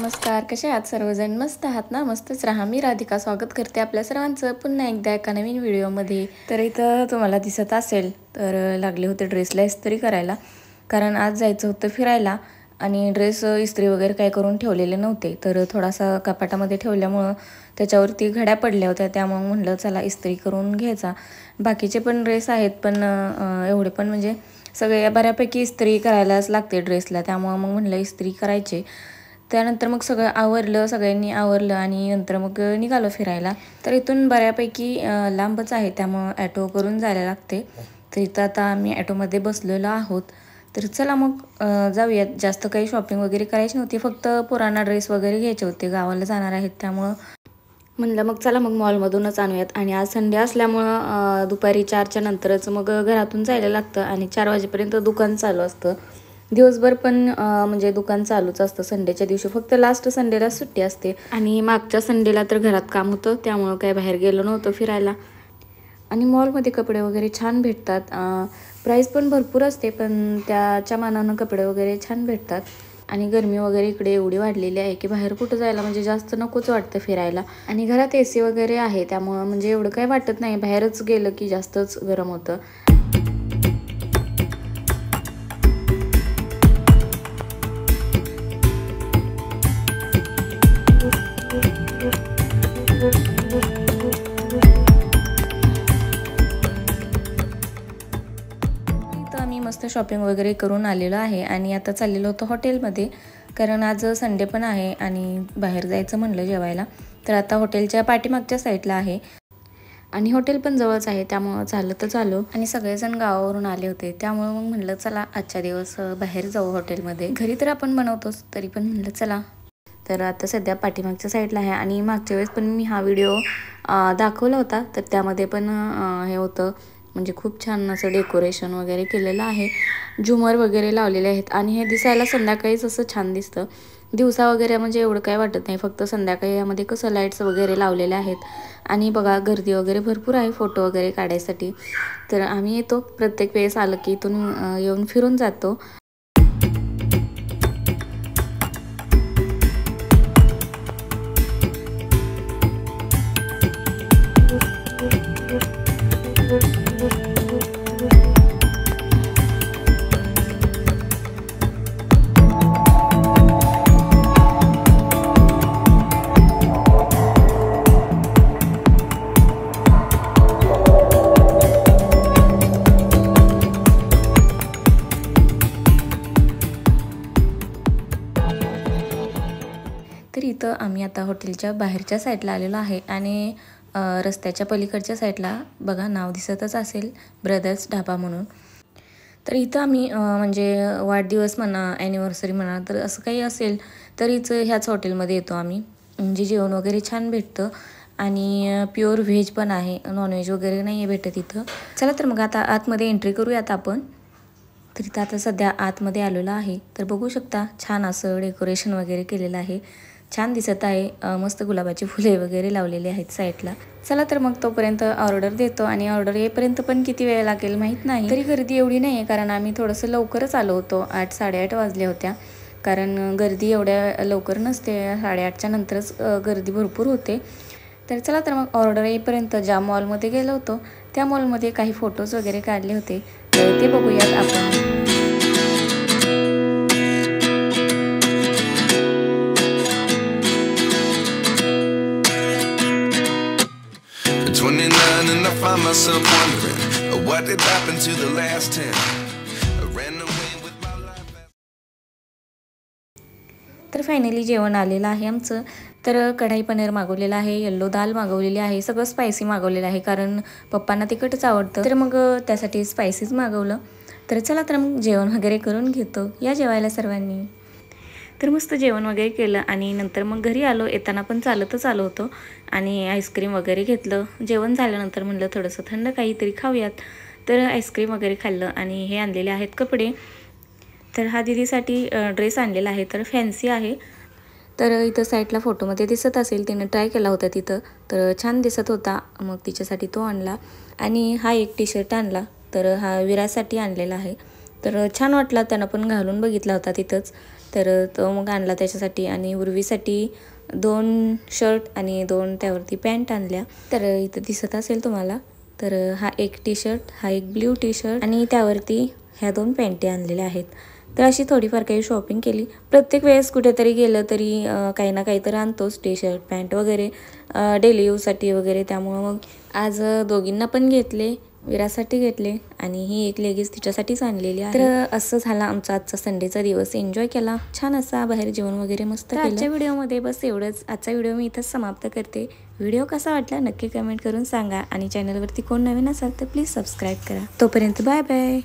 नमस्कार, कसे आहात सर्वजण? मस्त आहात ना? मस्तच राहा. मी राधिका स्वागत करते आपल्या सर्वांचं पुन्हा एकदा एका नवीन व्हिडिओमध्ये. तर इथं तुम्हाला दिसत असेल तर लागले होते ड्रेसला इस्त्री करायला, कारण आज जायचं होतं फिरायला आणि ड्रेस इस्त्री वगैरे काय करून ठेवलेले नव्हते. तर थोडासा कपाटामध्ये ठेवल्यामुळं त्याच्यावरती घड्या पडल्या होत्या, त्यामुळे म्हटलं चला इस्त्री करून घ्यायचा. बाकीचे पण ड्रेस आहेत, पण एवढे पण म्हणजे सगळे बऱ्यापैकी इस्त्री करायलाच लागते ड्रेसला, त्यामुळं मग म्हटलं इस्त्री करायचे. त्यानंतर मग सगळं आवरलं, सगळ्यांनी आवरलं आणि नंतर मग निघालो फिरायला. तर इथून बऱ्यापैकी लांबच आहे, त्यामुळं ॲटो करून जायला लागते. तर इथं आता आम्ही ॲटोमध्ये बसलेलो आहोत. तर चला मग जाऊयात. जास्त काही शॉपिंग वगैरे करायची नव्हती, फक्त पुराणा ड्रेस वगैरे घ्यायचे होते, गावाला जाणार आहेत त्यामुळं म्हणलं मग चला मग मॉलमधूनच आणूयात. आणि आज संडे असल्यामुळं दुपारी 4च्या नंतरच मग घरातून जायला लागतं आणि 4 वाजेपर्यंत दुकान चालू असतं. दिवसभर पण म्हणजे दुकान चालूच असतं संडेच्या दिवशी, फक्त लास्ट संडेला सुट्टी असते. आणि मागच्या संडेला तर घरात काम होतं, त्यामुळं काय बाहेर गेलो नव्हतं फिरायला. आणि मॉलमध्ये कपडे वगैरे छान भेटतात, प्राईस पण भरपूर असते, पण त्याच्या मानानं कपडे वगैरे छान भेटतात. आणि गरमी वगैरे इकडे एवढी वाढलेली आहे की बाहेर कुठं जायला म्हणजे जास्त नकोच वाटतं फिरायला. आणि घरात AC वगैरे आहे, त्यामुळं म्हणजे एवढं काही वाटत नाही, बाहेरच गेलं की जास्तच गरम होतं. आम्ही मस्त शॉपिंग वगैरे करून आलेलो आहे आणि आता चाललेलो होतो हॉटेलमध्ये, कारण आज संडे पण आहे आणि बाहेर जायचं म्हणलं जेवायला. तर आता हॉटेलच्या पाठीमागच्या साईडला आहे आणि हॉटेल पण जवळच आहे, त्यामुळं चालतच आलो. आणि सगळेजण गावावरून आले होते, त्यामुळं मग म्हणलं चला आजच्या दिवस बाहेर जाऊ हॉटेलमध्ये. घरी तर आपण बनवतोच, तरी पण म्हणलं चला. तर आता सध्या पाठीमागच्या साईडला आहे आणि मागच्या वेळेस पण मी हा व्हिडिओ दाखवला होता, तर त्यामध्ये पण हे होतं म्हणजे खूप छान असं डेकोरेशन वगैरे केलेलं आहे, झुमर वगैरे लावलेले आहेत आणि हे दिसायला संध्याकाळीच असं छान दिसतं. दिवसा वगैरे म्हणजे एवढं काय वाटत नाही, फक्त संध्याकाळी यामध्ये कसं लाईट्स वगैरे लावलेले आहेत. आणि बघा गर्दी वगैरे भरपूर आहे फोटो वगैरे काढायसाठी. तर आम्ही येतो प्रत्येक वेळेस आलं की इथून येऊन फिरून जातो. तर इथं आम्ही आता हॉटेलच्या बाहेरच्या साईडला आलेलो आहे आणि रस्त्याच्या पलीकडच्या साईडला बघा नाव दिसतच असेल, ब्रदर्स ढाबा म्हणून. तर इथं आम्ही म्हणजे वाढदिवस म्हणा, ॲनिव्हर्सरी म्हणा, तर असं काही असेल तरीच ह्याच हॉटेलमध्ये येतो आम्ही. म्हणजे जेवण वगैरे छान भेटतं आणि प्युअर व्हेज पण आहे, नॉनव्हेज वगैरे नाही आहे भेटत इथं. चला तर मग आता आतमध्ये एंट्री करूयात आपण. तर इथं आता सध्या आतमध्ये आलेलो आहे, तर बघू शकता छान असं डेकोरेशन वगैरे केलेलं आहे, छान दिसत आहे. मस्त गुलाबाची फुले वगैरे लावलेली आहेत साईडला. चला तर मग तोपर्यंत ऑर्डर देतो आणि ऑर्डर येईपर्यंत पण किती वेळ लागेल माहीत नाही. तरी गर्दी एवढी नाही आहे, कारण आम्ही थोडंसं लवकरच आलो होतो, 8 साडेआठ वाजल्या होत्या, कारण गर्दी एवढ्या लवकर नसते, 8:30च्या नंतरच गर्दी भरपूर होते. तर चला तर मग ऑर्डर येईपर्यंत ज्या मॉलमध्ये गेलो होतो त्या मॉलमध्ये काही फोटोज वगैरे काढले होते, तर ते बघूयात आपण. And I find myself wondering what did happen to the last 10. I ran away with my life. तर फायनली जेवण आलेलं आहे आमचं. तर कढाई पनीर मागवलेलं आहे, येल्लो दाल मागवलेली आहे, सगळं स्पायसी मागवलेलं आहे, कारण पप्पांना तिखटच आवडतं, तर मग त्यासाठी स्पायसीच मागवलं. तर चला तर मग जेवण वगैरे करून घेतो, या जेवायला सर्वांनी. तर मस्त जेवण वगैरे केलं आणि नंतर मग घरी आलो. येताना पण चालतच आलो होतो आणि आईस्क्रीम वगैरे घेतलं. जेवण झाल्यानंतर म्हणलं थोडंसं थंड काहीतरी खाऊयात, तर आईस्क्रीम वगैरे खाल्लं. आणि हे आणलेले आहेत कपडे. तर हा दीदीसाठी ड्रेस आणलेला आहे, तर फॅन्सी आहे. तर इथं साईडला फोटोमध्ये दिसत असेल, तिने ट्राय केला होता तिथं, तर छान दिसत होता, मग तिच्यासाठी तो आणला. आणि हा एक टी-शर्ट आणला, तर हा विरासाठी आणलेला आहे. तर छान वाटला, त्यानं पण घालून बघितला होता तिथंच. तर तो मग आणला त्याच्यासाठी. आणि उर्वीसाठी 2 शर्ट आणि 2 त्यावरती पॅन्ट आणल्या. तर इथं दिसत असेल तुम्हाला. तर हा एक टी शर्ट, हा एक ब्ल्यू टी शर्ट आणि त्यावरती ह्या 2 पॅन्टी आणलेल्या आहेत. तर अशी थोडीफार काही शॉपिंग केली. प्रत्येक वेळेस कुठेतरी गेलं तरी काही ना काही तर आणतोच, टी शर्ट पॅन्ट वगैरे डेली यूजसाठी वगैरे. त्यामुळं मग आज दोघींना पण घेतले, विरासाठी घेतले आणि ही एक लेगीज तिच्यासाठीच आणलेली आहे. तर असं झाला आमचा आजचा संडेचा दिवस. एन्जॉय केला छान असा, बाहेर जेवण वगैरे मस्त केलं. आजच्या व्हिडिओमध्ये बस एवढंच. आजचा व्हिडिओ मी इथंच समाप्त करते. व्हिडिओ कसा वाटला नक्की कमेंट करून सांगा आणि चॅनलवरती कोण नवीन असाल तर प्लीज सबस्क्राईब करा. तोपर्यंत बाय बाय.